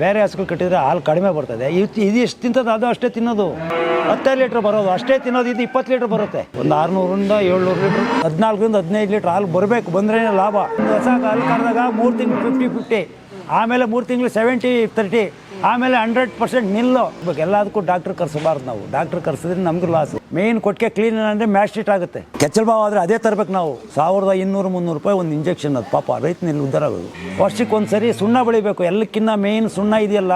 ಬೇರೆ ಹಸುಗಳು ಕಟ್ಟಿದರೆ ಹಾಲು ಕಡಿಮೆ ಬರ್ತದೆ. ಇದು ಎಷ್ಟು ತಿಂತದೆ ಅದು ಅಷ್ಟೇ ತಿನ್ನೋದು. 15 ಲೀಟ್ರ್ ಬರೋದು ಅಷ್ಟೇ ತಿನ್ನೋದು. ಇದು 20 ಲೀಟ್ರ್ ಬರುತ್ತೆ. ಒಂದು 600ರಿಂದ 700 ಲೀಟ್ರ್ 14ರಿಂದ 15 ಲೀಟ್ರ್ ಹಾಲು ಬರಬೇಕು. ಬಂದ್ರೇ ಲಾಭ. ಒಂದು ಹೊಸ ಹಾಲು ಕರೆದಾಗ 3 ತಿಂಗಳು 50-50, ಆಮೇಲೆ 3 ತಿಂಗಳು 70-30, ಆಮೇಲೆ 100% ನಿಲ್ಲು. ಎಲ್ಲದಕ್ಕೂ ಡಾಕ್ಟ್ರ್ ಕರ್ಸಬಾರ್ದು ನಾವು. ಡಾಕ್ಟ್ರ್ ಕರ್ಸಿದ್ರೆ ನಮ್ಗೆ ಲಾಸ್. ಮೇನ್ ಕೊಟ್ಟಿಗೆ ಕ್ಲೀನ್ ಅಂದರೆ ಮ್ಯಾಸ್ಟಿಟ್ ಆಗುತ್ತೆ. ಕೆಚ್ಚಲ್ ಬಾವು ಆದರೆ ಅದೇ ತರಬೇಕು ನಾವು. 1200-300 ರೂಪಾಯಿ ಒಂದು ಇಂಜೆಕ್ಷನ್. ಅದು ಪಾಪ ರೈತನಲ್ಲಿ ಉದ್ಧಾರ ಆಗೋದು. ವರ್ಷಕ್ಕೆ ಒಂದು ಸರಿ ಸುಣ್ಣ ಬೆಳಿಬೇಕು. ಎಲ್ಲಕ್ಕಿಂತ ಮೇನ್ ಸುಣ್ಣ ಇದೆಯಲ್ಲ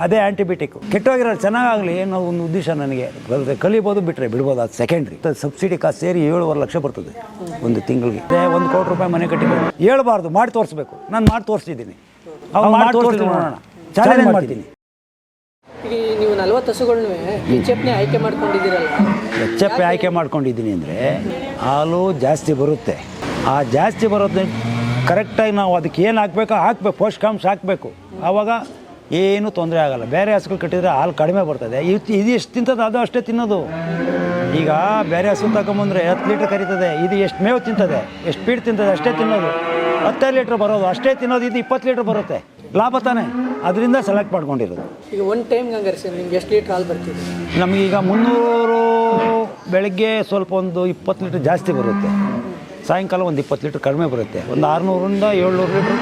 ಅದೇ ಆ್ಯಂಟಿಬಯೋಟಿಕ್. ಕೆಟ್ಟೋಗಿರೋದು ಚೆನ್ನಾಗಾಗಲಿ ಅನ್ನೋ ಒಂದು ಉದ್ದೇಶ ನನಗೆ. ಕಲಿಬೋದು ಬಿಟ್ಟರೆ ಬಿಡ್ಬೋದು, ಅದು ಸೆಕೆಂಡ್ರಿ. ಸಬ್ಸಿಡಿ ಕಾಸು ಸೇರಿ 7.5 ಲಕ್ಷ ಬರ್ತದೆ ಒಂದು ತಿಂಗಳಿಗೆ. 1 ಕೋಟಿ ರೂಪಾಯಿ ಮನೆ ಕಟ್ಟಿಬೋದು. ಹೇಳ್ಬಾರ್ದು, ಮಾಡಿ ತೋರಿಸ್ಬೇಕು. ನಾನು ಮಾಡಿ ತೋರಿಸ್ತಿದ್ದೀನಿ. ಅವ್ರು ಮಾಡಿ ತೋರಿಸ್ತೀನಿ, ನೋಡೋಣ, ಚಾಲೆಂಜ್ ಮಾಡ್ತೀನಿ. ಈಗ ನೀವು 40 ಹಸುಗಳನ್ನೂ HFನೇ ಆಯ್ಕೆ ಮಾಡ್ಕೊಂಡಿದ್ದೀರಲ್ಲ? HF ಆಯ್ಕೆ ಮಾಡ್ಕೊಂಡಿದ್ದೀನಿ ಅಂದರೆ ಹಾಲು ಜಾಸ್ತಿ ಬರುತ್ತೆ. ಆ ಜಾಸ್ತಿ ಬರೋದು ಕರೆಕ್ಟಾಗಿ ನಾವು ಅದಕ್ಕೆ ಏನು ಹಾಕಬೇಕು ಪೋಷಕಾಂಶ ಹಾಕಬೇಕು. ಆವಾಗ ಏನೂ ತೊಂದರೆ ಆಗೋಲ್ಲ. ಬೇರೆ ಹಸುಗಳು ಕಟ್ಟಿದರೆ ಹಾಲು ಕಡಿಮೆ ಬರ್ತದೆ. ಇದು ಎಷ್ಟು ತಿಂತದೆ ಅದು ಅಷ್ಟೇ ತಿನ್ನೋದು. ಈಗ ಬೇರೆ ಹಸು ತಗೊಂಬಂದರೆ 10 ಲೀಟ್ರ್ ಕರೀತದೆ. ಇದು ಎಷ್ಟು ಮೇವು ತಿಂತದೆ, ಎಷ್ಟು ಫೀಡ್ ತಿಂತದೆ ಅಷ್ಟೇ ತಿನ್ನೋದು. 15 ಲೀಟ್ರ್ ಬರೋದು ಅಷ್ಟೇ ತಿನ್ನೋದು. ಇದು 20 ಲೀಟ್ರ್ ಬರುತ್ತೆ. ಲಾಭ ತಾನೆ, ಅದರಿಂದ ಸೆಲೆಕ್ಟ್ ಮಾಡ್ಕೊಂಡಿರೋದು. ಈಗ ಒಂದು ಟೈಮ್ಗೆ ಹಂಗಾರೆ ಸರ್ ನಿಮ್ಗೆ ಎಷ್ಟು ಲೀಟ್ರ್ ಹಾಲು ಬರ್ತಿದೆ? ನಮಗೀಗ 300 ಬೆಳಗ್ಗೆ ಸ್ವಲ್ಪ ಒಂದು 20 ಲೀಟ್ರ್ ಜಾಸ್ತಿ ಬರುತ್ತೆ. ಸಾಯಂಕಾಲ ಒಂದು 20 ಲೀಟ್ರ್ ಕಡಿಮೆ ಬರುತ್ತೆ. ಒಂದು 600ರಿಂದ 700 ಲೀಟ್ರ್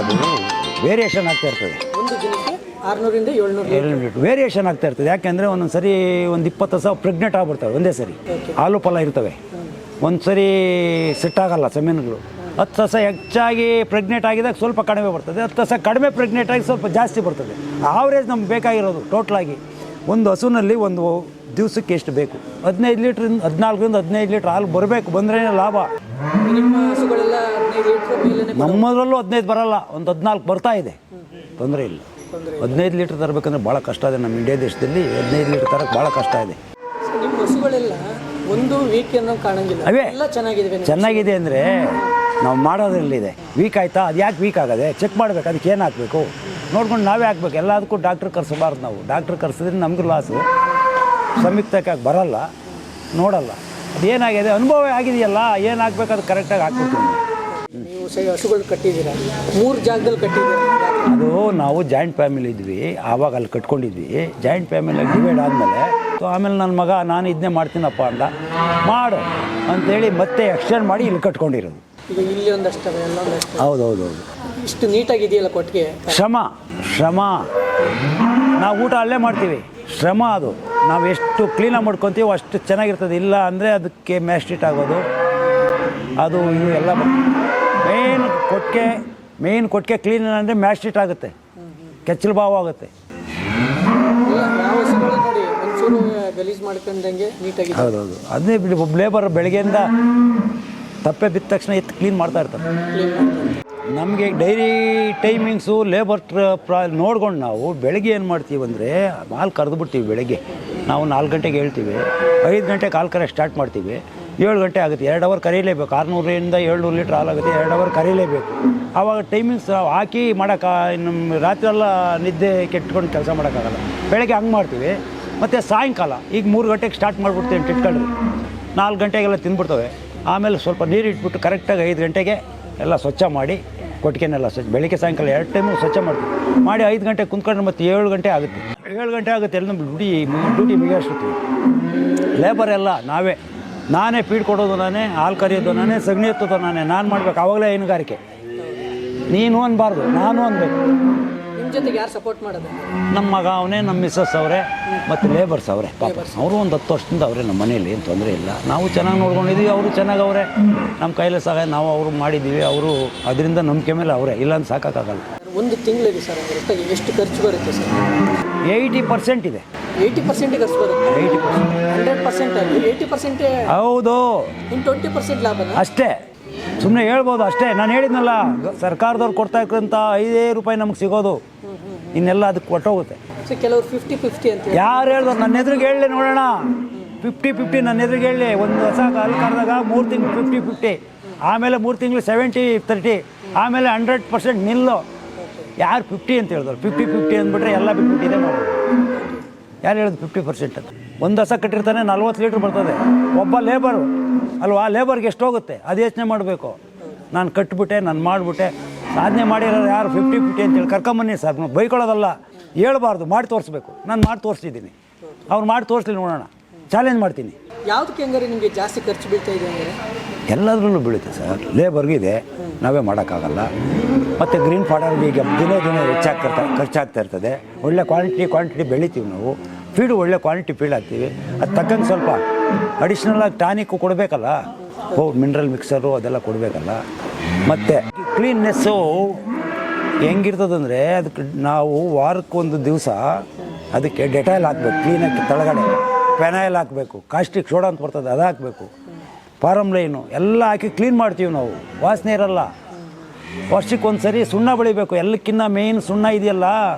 ಅದು ವೇರಿಯೇಷನ್ ಆಗ್ತಾ ಇರ್ತದೆ. ಒಂದು ದಿನಕ್ಕೆ 600ರಿಂದ 700 ಲೀಟ್ರ್ ವೇರಿಯೇಷನ್ ಆಗ್ತಾ ಇರ್ತದೆ. ಯಾಕೆಂದರೆ ಒಂದೊಂದು ಸರಿ ಒಂದು 20 ಹಸ ಪ್ರೆಗ್ನೆಂಟ್ ಆಗ್ಬಿಡ್ತವೆ ಒಂದೇ ಸರಿ. ಹಾಲು ಫಲ ಇರ್ತವೆ. ಒಂದು ಸರಿ ಸೆಟ್ ಆಗಲ್ಲ ಸೆಮೆನ್ಗಳು. 10 ಹಸ ಹೆಚ್ಚಾಗಿ ಪ್ರೆಗ್ನೆಂಟ್ ಆಗಿದಾಗ ಸ್ವಲ್ಪ ಕಡಿಮೆ ಬರ್ತದೆ. 10 ಹಸ ಕಡಿಮೆ ಪ್ರೆಗ್ನೆಂಟ್ ಆಗಿ ಸ್ವಲ್ಪ ಜಾಸ್ತಿ ಬರ್ತದೆ. ಆವ್ರೇಜ್ ನಮ್ಗೆ ಬೇಕಾಗಿರೋದು ಟೋಟ್ಲಾಗಿ ಒಂದು ಹಸುನಲ್ಲಿ ಒಂದು ದಿವಸಕ್ಕೆ ಎಷ್ಟು ಬೇಕು? 14ರಿಂದ 15 ಲೀಟ್ರ್ ಹಾಲು ಬರಬೇಕು. ಬಂದ್ರೇ ಲಾಭ. ನಿಮ್ಮ ಹಸುಗಳೆಲ್ಲ 15 ಲೀಟ್ರ್ ಮೇಲೆ? ನಮ್ಮದ್ರಲ್ಲೂ 15 ಬರಲ್ಲ, ಒಂದು 14 ಬರ್ತಾ ಇದೆ. ತೊಂದರೆ ಇಲ್ಲ. 15 ಲೀಟ್ರ್ ತರಬೇಕಂದ್ರೆ ಭಾಳ ಕಷ್ಟ ಇದೆ. ನಮ್ಮ ಇಂಡಿಯಾ ದೇಶದಲ್ಲಿ 15 ಲೀಟ್ರ್ ತರಕ್ಕೆ ಭಾಳ ಕಷ್ಟ ಇದೆ. ನಿಮ್ಮ ಹಸುಗಳೆಲ್ಲ ಒಂದು ವೀಕ್ ಅನ್ನೋ ಕಾಣಂಗಿಲ್ಲ, ಅವೇ ಎಲ್ಲ ಚೆನ್ನಾಗಿದೆ ಅಂದರೆ ನಾವು ಮಾಡೋದ್ರಲ್ಲಿದೆ. ವೀಕ್ ಆಯಿತಾ, ಅದು ಯಾಕೆ ವೀಕ್ ಆಗದೆ ಚೆಕ್ ಮಾಡಬೇಕು. ಅದಕ್ಕೆ ಏನು ಹಾಕಬೇಕು ನೋಡ್ಕೊಂಡು ನಾವೇ ಹಾಕ್ಬೇಕು. ಎಲ್ಲದಕ್ಕೂ ಡಾಕ್ಟ್ರ್ ಕರ್ಸಬಾರ್ದು ನಾವು. ಡಾಕ್ಟ್ರ್ ಕರ್ಸಿದ್ರೆ ನಮಗೂ ಲಾಸು. ಸಂಯುಕ್ತಕ್ಕೆ ಬರಲ್ಲ, ನೋಡಲ್ಲ. ಅದೇನಾಗಿದೆ ಅನುಭವ ಆಗಿದೆಯಲ್ಲ, ಏನು ಹಾಕ್ಬೇಕು ಅದು ಕರೆಕ್ಟಾಗಿ ಹಾಕ್ಬಿಡ್ತೀವಿ. ನೀವು ಹಸುಗಳು ಕಟ್ಟಿದ್ದೀರಾ, 3 ಜಾಗದಲ್ಲಿ ಕಟ್ಟಿದ್ದೀರಾ? ಅದು ನಾವು ಜಾಯಿಂಟ್ ಫ್ಯಾಮಿಲಿ ಇದ್ವಿ, ಆವಾಗ ಅಲ್ಲಿ ಕಟ್ಕೊಂಡಿದ್ವಿ. ಜಾಯಿಂಟ್ ಫ್ಯಾಮಿಲಿಯಾಗಿ ಡಿವೈಡ್ ಆದಮೇಲೆ ಆಮೇಲೆ ನನ್ನ ಮಗ ನಾನು ಇದನ್ನೇ ಮಾಡ್ತೀನಪ್ಪ ಅಂದ, ಮಾಡು ಅಂಥೇಳಿ ಮತ್ತೆ ಎಕ್ಸ್ಟೆಂಡ್ ಮಾಡಿ ಇಲ್ಲಿ ಕಟ್ಕೊಂಡಿರೋದು. ಈಗ ಇಲ್ಲಿ ಒಂದಷ್ಟವೆ, ಎಲ್ಲೊಂದಷ್ಟು. ಹೌದೌದು. ಇಷ್ಟು ನೀಟಾಗಿದೆಯಲ್ಲ ಕೊಟ್ಟಿಗೆ. ಶ್ರಮ ನಾವು ಊಟ ಅಲ್ಲೇ ಮಾಡ್ತೀವಿ. ಶ್ರಮ ಅದು. ನಾವು ಎಷ್ಟು ಕ್ಲೀನಾಗಿ ಮಾಡ್ಕೊತೀವೋ ಅಷ್ಟು ಚೆನ್ನಾಗಿರ್ತದೆ. ಇಲ್ಲ ಅಂದರೆ ಅದಕ್ಕೆ ಮ್ಯಾಸ್ಟಿಟ್ ಆಗೋದು ಅದು ಇದು ಎಲ್ಲ. ಮೇನ್ ಕೊಟ್ಟಿಗೆ ಕ್ಲೀನ್ ಅಂದರೆ ಮ್ಯಾಸ್ಟಿಟ್ ಆಗುತ್ತೆ, ಕೆಚ್ಚಲು ಬಾವು ಆಗುತ್ತೆ. ಯಾವ ಹಸುಗಳು ನೋಡಿ ಒಂಚೂರು ಗಲೀಜು ಮಾಡ್ಕೊಂಡಂಗೆ ನೀಟಾಗಿ. ಹೌದೌದು. ಅದನ್ನೇ ಲೇಬರ್ ಬೆಳಗ್ಗೆಯಿಂದ ತಪ್ಪೆ ಬಿದ್ದ ತಕ್ಷಣ ಎತ್ತು ಕ್ಲೀನ್ ಮಾಡ್ತಾ ಇರ್ತಾರೆ. ನಮಗೆ ಡೈರಿ ಟೈಮಿಂಗ್ಸು ಲೇಬರ್ ನೋಡ್ಕೊಂಡು ನಾವು ಬೆಳಗ್ಗೆ ಏನು ಮಾಡ್ತೀವಿ ಅಂದರೆ ಹಾಲು ಕರೆದುಬಿಡ್ತೀವಿ. ಬೆಳಗ್ಗೆ ನಾವು 4 ಗಂಟೆಗೆ ಹೇಳ್ತೀವಿ, 5 ಗಂಟೆಗೆ ಹಾಲು ಕರೆ ಸ್ಟಾರ್ಟ್ ಮಾಡ್ತೀವಿ. 7 ಗಂಟೆ ಆಗುತ್ತೆ. 2 ಅವರ್ ಕರೀಲೇಬೇಕು. 600ರಿಂದ 700 ಲೀಟ್ರ್ ಹಾಲಾಗುತ್ತೆ. 2 ಅವರ್ ಕರೀಲೇಬೇಕು. ಆವಾಗ ಟೈಮಿಂಗ್ಸ್ ಹಾಕಿ ಮಾಡೋಕ್ಕೆ ನಮ್ಮ ರಾತ್ರಿ ಎಲ್ಲ ನಿದ್ದೆ ಕೆಟ್ಕೊಂಡು ಕೆಲಸ ಮಾಡೋಕ್ಕಾಗಲ್ಲ. ಬೆಳಗ್ಗೆ ಹಂಗೆ ಮಾಡ್ತೀವಿ. ಮತ್ತು ಸಾಯಂಕಾಲ ಈಗ 3 ಗಂಟೆಗೆ ಸ್ಟಾರ್ಟ್ ಮಾಡಿಬಿಡ್ತೀವಿ ಇಟ್ಕೊಂಡ್ರೆ 4 ಗಂಟೆಗೆಲ್ಲ ತಿಂದ್ಬಿಡ್ತವೆ. ಆಮೇಲೆ ಸ್ವಲ್ಪ ನೀರು ಇಟ್ಬಿಟ್ಟು ಕರೆಕ್ಟಾಗಿ 5 ಗಂಟೆಗೆ ಎಲ್ಲ ಸ್ವಚ್ಛ ಮಾಡಿ ಕೊಟ್ಟಿಗೆನೆಲ್ಲ ಬೆಳಗ್ಗೆ ಸಾಯಂಕಾಲ 2 ಟೈಮು ಸ್ವಚ್ಛ ಮಾಡ್ತೀವಿ. ಮಾಡಿ 5 ಗಂಟೆಗೆ ಕುಂತ್ಕೊಂಡ್ರೆ ಮತ್ತೆ 7 ಗಂಟೆ ಆಗುತ್ತೆ. 7 ಗಂಟೆ ಆಗುತ್ತೆ. ಎಲ್ಲ ನಮ್ಮ ಡ್ಯೂಟಿ ಮುಗಿಯೋಷ್ಟಿರ್ತೀವಿ. ಲೇಬರ್ ಎಲ್ಲ ನಾನೇ ಫೀಡ್ ಕೊಡೋದು ನಾನೇ, ಹಾಲು ಕರಿಯೋದು ನಾನೇ, ಸಗಣಿ ಎತ್ತೋದು ನಾನೇ. ನಾನು ಮಾಡಬೇಕು. ಆವಾಗಲೇ ಹೈನುಗಾರಿಕೆ. ನೀನು ಅನ್ಬಾರ್ದು, ನಾನು ಅನ್ಬೇಕು. ನಿಮ್ಮ ಜೊತೆಗೆ ಯಾರು ಸಪೋರ್ಟ್ ಮಾಡೋದು? ನಮ್ಮ ಮಗ ಅವನೇ, ನಮ್ಮ ಮಿಸ್ಸಸ್ ಅವರೇ, ಮತ್ತು ಲೇಬರ್ಸ್ ಅವರೇ. ಪಾಪ ಅವರು ಒಂದು 10 ವರ್ಷದಿಂದ ಅವರೇ ನಮ್ಮ ಮನೇಲಿ. ಏನು ತೊಂದರೆ ಇಲ್ಲ. ನಾವು ಚೆನ್ನಾಗಿ ನೋಡ್ಕೊಂಡಿದ್ದೀವಿ, ಅವರು ಚೆನ್ನಾಗಿ ಅವರೇ. ನಮ್ಮ ಕೈಲೇ ಸಹಾಯ ನಾವು ಅವರು ಮಾಡಿದ್ದೀವಿ. ಅವರು ಅದರಿಂದ ನಂಬಿಕೆ ಮೇಲೆ ಅವರೇ. ಇಲ್ಲಾಂದ್ರೆ ಸಾಕಾಗಲ್ಲ. ಒಂದು ತಿಂಗಳಿಗೆ ಸರ್ ಎಷ್ಟು ಖರ್ಚು ಬರುತ್ತೆ ಸರ್? 80% ಇದೆ. 80% ಖರ್ಚು ಬರುತ್ತೆ. 100% ಅಲ್ಲಿ 80% ಹೌದು. ಇನ್ನು 20% ಲಾಭ ಅಷ್ಟೇ. ಸುಮ್ಮನೆ ಹೇಳ್ಬೋದು ಅಷ್ಟೇ. ನಾನು ಹೇಳಿದ್ನಲ್ಲ, ಸರ್ಕಾರದವ್ರು ಕೊಡ್ತಾ ಇರ್ತಂಥ 5 ರೂಪಾಯಿ ನಮ್ಗೆ ಸಿಗೋದು. ಇನ್ನೆಲ್ಲ ಅದಕ್ಕೆ ಕೊಟ್ಟೋಗುತ್ತೆ. ಕೆಲವರು 50-50 ಅಂತ ಯಾರು ಹೇಳಿದ್ರು? ನನ್ನ ಎದುರಿಗೆ ಹೇಳಲಿ ನೋಡೋಣ. 50-50 ನನ್ನ ಎದುರಿಗೆ ಹೇಳಿ. ಒಂದು ಹೊಸ ಹಾಲು ಕರೆದಾಗ 3 ತಿಂಗಳು 50-50, ಆಮೇಲೆ 3 ತಿಂಗಳು 70-30, ಆಮೇಲೆ 100% ನಿಲ್ಲು. ಯಾರು 50 ಅಂತ ಹೇಳಿದ್ರು? 50-50 ಅಂದ್ಬಿಟ್ರೆ ಎಲ್ಲ ಬಿಟ್ಬಿಟ್ಟಿದೆ ಮಾಡೋದು. ಯಾರು ಹೇಳಿದ್ರು 50% ಅಂತ? ಒಂದು ಹಸ ಕಟ್ಟಿರ್ತಾನೆ, 40 ಲೀಟ್ರ್ ಬರ್ತದೆ. ಒಬ್ಬ ಲೇಬರು ಅಲ್ವಾ, ಲೇಬರ್ಗೆ ಎಷ್ಟು ಹೋಗುತ್ತೆ ಅದು ಯೋಚನೆ ಮಾಡಬೇಕು. ನಾನು ಕಟ್ಬಿಟ್ಟೆ, ನಾನು ಮಾಡಿಬಿಟ್ಟೆ, ಸಾಧನೆ ಮಾಡಿರೋರು ಯಾರು 50-50 ಅಂತೇಳಿ ಕರ್ಕೊಂಬನ್ನಿ ಸರ್, ಬೈಕೊಳ್ಳೋದಲ್ಲ, ಹೇಳ್ಬಾರ್ದು, ಮಾಡಿ ತೋರಿಸ್ಬೇಕು. ನಾನು ಮಾಡಿ ತೋರಿಸ್ತಿದ್ದೀನಿ, ಅವ್ರು ಮಾಡಿ ತೋರಿಸ್ಲಿ ನೋಡೋಣ, ಚಾಲೆಂಜ್ ಮಾಡ್ತೀನಿ. ಯಾವುದಕ್ಕೆ ಹಂಗಾರೆ ನಿಮಗೆ ಜಾಸ್ತಿ ಖರ್ಚು ಬೀಳ್ತಾ ಇದೆ ಅಂದರೆ? ಎಲ್ಲದರಲ್ಲೂ ಬೀಳುತ್ತೆ ಸರ್. ಲೇಬರ್ಗಿದೆ, ನಾವೇ ಮಾಡೋಕ್ಕಾಗಲ್ಲ. ಮತ್ತು ಗ್ರೀನ್ ಫಾಡರ್ಗೆ ಈಗ ದಿನೇ ಖರ್ಚಾಗ್ತಾ ಇರ್ತದೆ. ಒಳ್ಳೆ ಕ್ವಾಂಟಿಟಿ ಬೆಳಿತೀವಿ ನಾವು, ಫೀಡು ಒಳ್ಳೆ ಕ್ವಾಂಟಿಟಿ ಫೀಡ್ ಹಾಕ್ತೀವಿ. ಅದು ತಕ್ಕಂಗೆ ಸ್ವಲ್ಪ ಅಡಿಷ್ನಲಾಗಿ ಟಾನಿಕ್ಕು ಕೊಡಬೇಕಲ್ಲ, ಮಿನರಲ್ ಮಿಕ್ಸರು ಅದೆಲ್ಲ ಕೊಡಬೇಕಲ್ಲ. ಮತ್ತು ಕ್ಲೀನ್ನೆಸ್ಸು ಹೆಂಗಿರ್ತದಂದರೆ ಅದಕ್ಕೆ ನಾವು ವಾರಕ್ಕೊಂದು ದಿವಸ ಅದಕ್ಕೆ ಡೆಟಾಯ್ಲ್ ಹಾಕ್ಬೇಕು, ಕ್ಲೀನಾಗಿ ತಳಗಡೆ ಫೆನಾಯ್ಲ್ ಹಾಕಬೇಕು, ಕಾಸ್ಟಿಕ್ ಸೋಡಾ ಅಂತ ಬರ್ತದೆ ಅದು ಹಾಕಬೇಕು, ಫಾರಮ್ ಲೈನು ಎಲ್ಲ ಹಾಕಿ ಕ್ಲೀನ್ ಮಾಡ್ತೀವಿ ನಾವು, ವಾಸನೆ ಇರಲ್ಲ. ವರ್ಷಕ್ಕೆ ಒಂದು ಸರಿ ಸುಣ್ಣ ಬಳಿಬೇಕು, ಎಲ್ಲಕ್ಕಿಂತ ಮೇಯ್ನ್ ಸುಣ್ಣ ಇದೆಯಲ್ಲ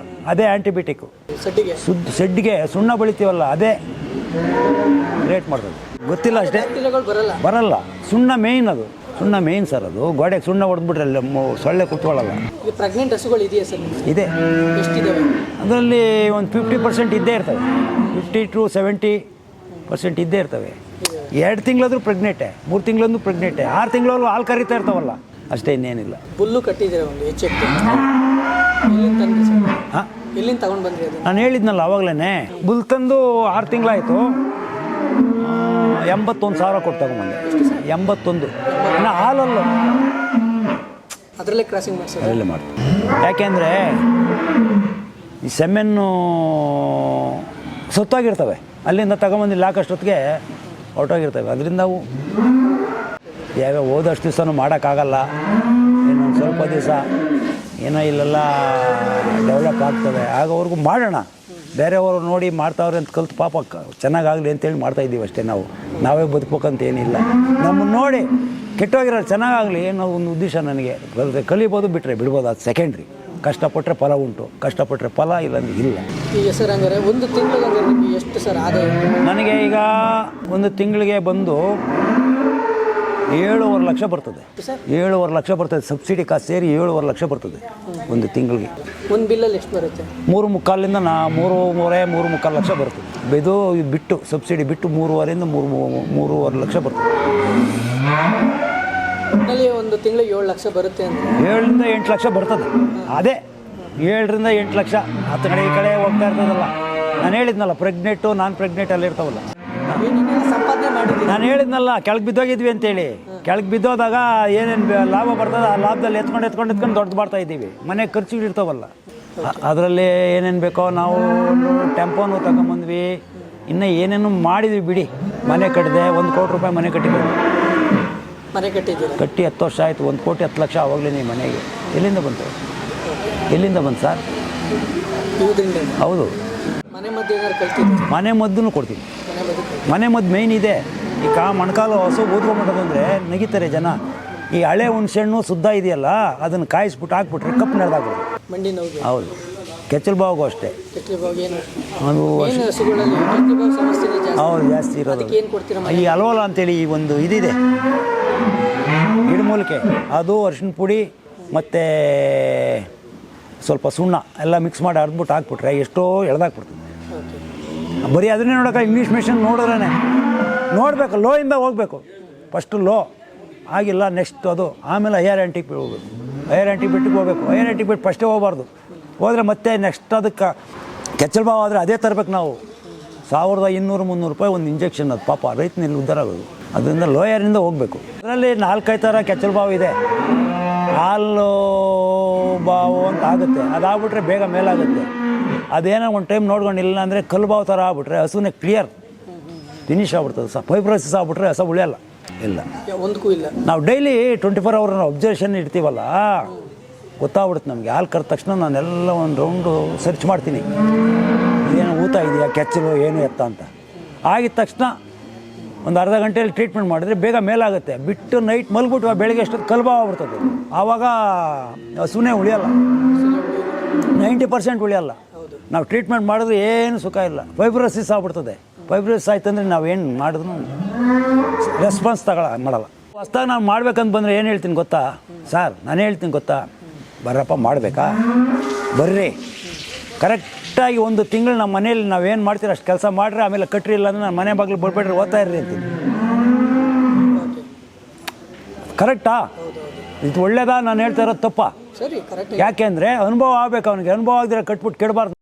ಅದೇ ಆ್ಯಂಟಿಬಯೋಟಿಕ್ಕು. ಸೆಡ್ಗೆ ಸುಣ್ಣ ಬಳಿತೀವಲ್ಲ ಅದೇ ರೇಟ್ ಮಾಡ್ತದೆ. ಗೊತ್ತಿಲ್ಲ ಅಷ್ಟೇ, ಬರಲ್ಲ. ಸುಣ್ಣ ಮೇಯ್ನ್, ಅದು ಸುಣ್ಣ ಮೇಯ್ನ್ ಸರ್. ಅದು ಗೋಡೆಗೆ ಸುಣ್ಣ ಹೊಡೆದ್ಬಿಟ್ರೆ ಅಲ್ಲಿ ಸೊಳ್ಳೆ ಕುತ್ಕೊಳ್ಳಲ್ಲ. ಪ್ರೆಗ್ನೆಂಟ್ ಹಸುಗಳು ಇದೆಯಾ ಸರ್? ಇದೆ. ಎಷ್ಟಿದ್ದಾವೆ? ಅದರಲ್ಲಿ ಒಂದು 50% ಇದ್ದೇ ಇರ್ತವೆ, 50 to 70% ಇದ್ದೇ ಇರ್ತವೆ. 2 ತಿಂಗಳಾದ್ರೂ ಪ್ರೆಗ್ನೆಂಟೇ, 3 ತಿಂಗಳಂದ್ರೂ ಪ್ರೆಗ್ನೆಂಟೇ, 6 ತಿಂಗಳಲ್ಲೂ ಹಾಲು ಕರಿತಾ ಇರ್ತಾವಲ್ಲ, ಅಷ್ಟೇ, ಇನ್ನೇನಿಲ್ಲ. ಹುಲ್ಲು ಕಟ್ಟಿದ್ದೀರ ಒಂದು ಹೆಚ್ಚೆತ್ತು? ಎಲ್ಲಿಂದ ತಂದ್ರಿ ಸರ್? ಹಾಂ, ಎಲ್ಲಿಂದ ತಗೊಂಡು ಬಂದ್ರಿ ಅದು? ನಾನು ಹೇಳಿದ್ನಲ್ಲ ಆವಾಗಲೇ, ಬುಲ್ ತಂದು 6 ತಿಂಗಳಾಯಿತು, 81,000 ಕೊಟ್ಟು ತಗೊಂಬಂದೆ. 81. ಇನ್ನು ಹಾಲಲ್ಲ, ಅದರಲ್ಲೇ ಕ್ರಾಸಿಂಗ್ ಮಾಡಿಸಿ ಅದರಲ್ಲೇ ಮಾಡ್ತೀನಿ. ಯಾಕೆಂದರೆ ಈ ಸೆಮೆನ್ನು ಸೊತ್ತಾಗಿರ್ತವೆ, ಅಲ್ಲಿಂದ ತಗೊಂಬಂದು ಹಾಕೋಷ್ಟೊತ್ತಿಗೆ ಹೊರಟೋಗಿರ್ತವೆ. ಅದರಿಂದ ಅವು ಯಾವ್ಯಾವ ಹೋದಷ್ಟು ದಿವಸನೂ ಮಾಡೋಕ್ಕಾಗಲ್ಲ. ಇನ್ನೊಂದು ಸ್ವಲ್ಪ ದಿವಸ ಏನೋ ಇಲ್ಲೆಲ್ಲ ಡೆವಲಪ್ ಆಗ್ತವೆ, ಆಗೋವರೆಗೂ ಮಾಡೋಣ. ಬೇರೆಯವರು ನೋಡಿ ಮಾಡ್ತಾವ್ರೆ ಅಂತ ಕಲ್ತು ಪಾಪ ಚೆನ್ನಾಗಾಗಲಿ ಅಂತೇಳಿ ಮಾಡ್ತಾಯಿದ್ದೀವಿ ಅಷ್ಟೇ. ನಾವೇ ಬದುಕಬೇಕಂತ ಏನಿಲ್ಲ. ನಮ್ಮನ್ನು ನೋಡಿ ಕೆಟ್ಟೋಗಿರೋದು ಚೆನ್ನಾಗಾಗಲಿ ಅನ್ನೋ ಒಂದು ಉದ್ದೇಶ ನನಗೆ. ಕಲಿಬೋದು, ಬಿಟ್ಟರೆ ಬಿಡ್ಬೋದು, ಅದು ಸೆಕೆಂಡ್ರಿ. ಕಷ್ಟಪಟ್ಟರೆ ಫಲ ಉಂಟು, ಕಷ್ಟಪಟ್ಟರೆ ಫಲ ಇಲ್ಲಾಂದ್ರೆ ಇಲ್ಲ. ಈಗ ಸರ್ ಹಂಗಾರೆ ಒಂದು ತಿಂಗಳಿಗೆ ನಿಮಗೆ ಎಷ್ಟು ಸರ್ ಆದಾಯ? ನನಗೆ ಈಗ ಒಂದು ತಿಂಗಳಿಗೆ ಬಂದು 7.5 ಲಕ್ಷ ಬರ್ತದೆ. 7.5 ಲಕ್ಷ ಬರ್ತದೆ, ಸಬ್ಸಿಡಿ ಕಾಸು ಸೇರಿ 7.5 ಲಕ್ಷ ಬರ್ತದೆ ಒಂದು ತಿಂಗಳಿಗೆ. ಒಂದು ಬಿಲ್ಲಲ್ಲಿ ಎಷ್ಟು ಬರುತ್ತೆ? 3.25 3.5 ಲಕ್ಷ ಬರ್ತದೆ. ಇದು ಬಿಟ್ಟು ಸಬ್ಸಿಡಿ ಬಿಟ್ಟು 3.5 3.5 ಲಕ್ಷ ಬರ್ತದೆ. ಒಟ್ಟಿನಲ್ಲಿ ಒಂದು ತಿಂಗಳಿಗೆ 7 ಲಕ್ಷ ಬರುತ್ತೆ ಅಂತ? 7ರಿಂದ 8 ಲಕ್ಷ ಬರ್ತದೆ. ಅದೇ 7ರಿಂದ 8 ಲಕ್ಷ ಹತ್ತು ಕಡೆ ಈ ಕಡೆ ಹೋಗ್ತಾ ಇರ್ತದಲ್ಲ. ನಾನು ಹೇಳಿದ್ನಲ್ಲ, ಪ್ರೆಗ್ನೆಂಟು ನಾನ್ ಪ್ರೆಗ್ನೆಂಟ್ ಅಲ್ಲಿ ಇರ್ತಾವಲ್ಲ. ಸಂಪಾದನೆ ಮಾಡಿದ್ದೀನಿ. ನಾನು ಹೇಳಿದ್ನಲ್ಲ, ಕೆಳಗೆ ಬಿದ್ದೋಗಿದ್ವಿ ಅಂತೇಳಿ. ಕೆಳಗೆ ಬಿದ್ದೋದಾಗ ಏನೇನು ಲಾಭ ಬರ್ತದೆ ಆ ಲಾಭದಲ್ಲಿ ಎತ್ಕೊಂಡು ದೊಡ್ಡದು ಮಾಡ್ತಾ ಇದ್ದೀವಿ. ಮನೆ ಖರ್ಚುಗಳು ಇರ್ತಾವಲ್ಲ, ಅದರಲ್ಲಿ ಏನೇನು ಬೇಕೋ ನಾವು ಟೆಂಪೋನು ತಗೊಂಬಂದ್ವಿ, ಇನ್ನೂ ಏನೇನು ಮಾಡಿದ್ವಿ ಬಿಡಿ. ಮನೆ ಕಟ್ಟಿದೆ, 1 ಕೋಟಿ ರೂಪಾಯಿ ಮನೆ ಕಟ್ಟಿದ್ದೀವಿ. ಮನೆ ಕಟ್ಟಿ 10 ವರ್ಷ ಆಯಿತು. 1 ಕೋಟಿ 10 ಲಕ್ಷ ಆವಾಗಲೇ ನೀವು ಮನೆಗೆ ಎಲ್ಲಿಂದ ಬಂತು ಸರ್? ಹೌದು, ಮನೆ ಮದ್ದನ್ನು ಕೊಡ್ತೀವಿ. ಮನೆ ಮದ್ದು ಮೇಯ್ನ್ ಇದೆ. ಈಗ ಮೊಣಕಾಲು ಹಸು ಊದ್ಕೊಂಬಿಟ್ಟದಂದರೆ ನಗಿತಾರೆ ಜನ. ಈ ಹಳೆ ಹುಣ್ಸೆಹಣ್ಣು ಶುದ್ಧ ಇದೆಯಲ್ಲ, ಅದನ್ನು ಕಾಯಿಸ್ಬಿಟ್ಟು ಹಾಕ್ಬಿಟ್ರೆ ಕಪ್ಪು ನೆಡ್ದಾಗ್ಬಿಡು. ಹೌದು, ಕೆಚ್ಚಲು ಬಾವಿಗೂ ಅಷ್ಟೇ. ಅದು ಹೌದು, ಜಾಸ್ತಿ ಇರೋದು. ಈ ಅಲೋಲ ಅಂತೇಳಿ ಈ ಒಂದು ಇದಿದೆ, ಗಿಡಮೂಲಿಕೆ, ಅದು ಅರಿಶಿನ ಪುಡಿ ಮತ್ತು ಸ್ವಲ್ಪ ಸುಣ್ಣ ಎಲ್ಲ ಮಿಕ್ಸ್ ಮಾಡಿ ಅರ್ದ್ಬಿಟ್ಟು ಹಾಕ್ಬಿಟ್ರೆ ಎಷ್ಟೋ ಎಳ್ದಾಕ್ಬಿಡ್ತದೆ. ಬರೀ ಅದನ್ನೇ ನೋಡೋಕೆ ಇಂಗ್ಲೀಷ್ ಮೆಷಿನ್ ನೋಡಿದ್ರೇ ನೋಡಬೇಕು, ಲೋಯಿಂದ ಹೋಗಬೇಕು. ಫಸ್ಟು ಲೋ ಆಗಿಲ್ಲ, ನೆಕ್ಸ್ಟ್ ಅದು, ಆಮೇಲೆ ಹೈಯರ್ ಆ್ಯಂಟಿಕ್ ಹೋಗ್ಬೇಕು. ಹೈಯರ್ ಆ್ಯಂಟಿಬಯೋಟಿಕ್ ಹೋಗಬೇಕು. ಹೈಯರ್ ಆ್ಯಂಟಿಬಯೋಟಿಕ್ ಫಸ್ಟೇ ಹೋಗಬಾರ್ದು. ಹೋದರೆ ಮತ್ತೆ ನೆಕ್ಸ್ಟ್ ಅದಕ್ಕೆ ಕೆಚ್ಚಲು ಬಾವು ಆದರೆ ಅದೇ ತರಬೇಕು ನಾವು. 1200-300 ರೂಪಾಯಿ ಒಂದು ಇಂಜೆಕ್ಷನ್. ಅದು ಪಾಪ ರೈತನಲ್ಲಿ ಉದ್ಧಾರ ಆಗೋದು. ಅದರಿಂದ ಲೋಯರಿಂದ ಹೋಗಬೇಕು. ಅದರಲ್ಲಿ 4-5 ಥರ ಕೆಚ್ಚಲು ಬಾವು ಇದೆ. ಹಾಲು ಬಾವು ಅಂತ ಆಗುತ್ತೆ, ಅದಾಗ್ಬಿಟ್ರೆ ಬೇಗ ಮೇಲಾಗುತ್ತೆ. ಅದೇನೋ ಒಂದು ಟೈಮ್ ನೋಡ್ಕೊಂಡಿಲ್ಲ ಅಂದರೆ ಕಲ್ಲು ಬಾವು ಥರ ಆಗ್ಬಿಟ್ರೆ ಹಸುನೇ ಕ್ಲಿಯರ್ ಫಿನಿಶ್ ಆಗ್ಬಿಡ್ತದೆ. ಫೈಬ್ರೋಸಿಸ್ ಆಗ್ಬಿಟ್ರೆ ಹಸ ಉಳಿಯಲ್ಲ. ಇಲ್ಲ, ಒಂದಕ್ಕೂ ಇಲ್ಲ. ನಾವು ಡೈಲಿ 24 ಅವರ್ ಅಬ್ಸರ್ವೇಷನ್ ಇಡ್ತೀವಲ್ಲ, ಗೊತ್ತಾಗ್ಬಿಡುತ್ತೆ ನಮಗೆ. ಹಾಲು ಕರೆದ ತಕ್ಷಣ ನಾನೆಲ್ಲ ಒಂದು ರೌಂಡು ಸರ್ಚ್ ಮಾಡ್ತೀನಿ, ಏನು ಊತ ಇದೆಯಾ, ಕೆಚ್ಚಲು ಏನು ಎತ್ತ ಅಂತ. ಆಗಿದ ತಕ್ಷಣ ಒಂದು ಅರ್ಧ ಗಂಟೆಯಲ್ಲಿ ಟ್ರೀಟ್ಮೆಂಟ್ ಮಾಡಿದ್ರೆ ಬೇಗ ಮೇಲಾಗುತ್ತೆ. ಬಿಟ್ಟು ನೈಟ್ ಮಲ್ಬಿಟ್ಟು ಬೆಳಗ್ಗೆ ಅಷ್ಟೊತ್ತು ಕಲ್ಬಾವ್ ಆಗ್ಬಿಡ್ತದೆ. ಆವಾಗ ಹಸುನೇ ಉಳಿಯಲ್ಲ, 90% ಉಳಿಯಲ್ಲ. ನಾವು ಟ್ರೀಟ್ಮೆಂಟ್ ಮಾಡಿದ್ರೆ ಏನು ಸುಖ ಇಲ್ಲ. ಫೈಬ್ರೋಸಿಸ್ ಆಗ್ಬಿಡ್ತದೆ. ಫೈಬ್ರೋಸಿಸ್ ಆಯ್ತಂದರೆ ನಾವೇನು ಮಾಡಿದ್ರು ರೆಸ್ಪಾನ್ಸ್ ಮಾಡಲ್ಲ. ಹೊಸ್ದಾಗಿ ನಾನು ಮಾಡ್ಬೇಕಂತ ಬಂದರೆ ಏನು ಹೇಳ್ತೀನಿ ಗೊತ್ತಾ ಸರ್? ನಾನು ಹೇಳ್ತೀನಿ ಗೊತ್ತಾ, ಬರ್ರಪ್ಪ ಮಾಡಬೇಕಾ, ಬರ್ರಿ, ಕರೆಕ್ಟಾಗಿ 1 ತಿಂಗಳು ನಮ್ಮ ಮನೇಲಿ ನಾವೇನು ಮಾಡ್ತೀರ ಅಷ್ಟು ಕೆಲಸ ಮಾಡಿರಿ, ಆಮೇಲೆ ಕಟ್ರಿ. ಇಲ್ಲ ಅಂದರೆ ನಾನು ಮನೆ ಬಾಗಿಲು ಬಿಡ್ಬೇಡ್ರಿ, ಓದ್ತಾ ಇರ್ರಿ ಅಂತೀನಿ. ಕರೆಕ್ಟಾ? ಇದು ಒಳ್ಳೇದಾ ನಾನು ಹೇಳ್ತಾ ಇರೋದು ತಪ್ಪ? ಸರಿ ಕರೆಕ್ಟ್. ಯಾಕೆಂದರೆ ಅನುಭವ ಆಗ್ಬೇಕು ಅವನಿಗೆ. ಅನುಭವ ಆಗದಿರ ಕಟ್ಬಿಟ್ಟು ಕೆಡಬಾರ್ದು.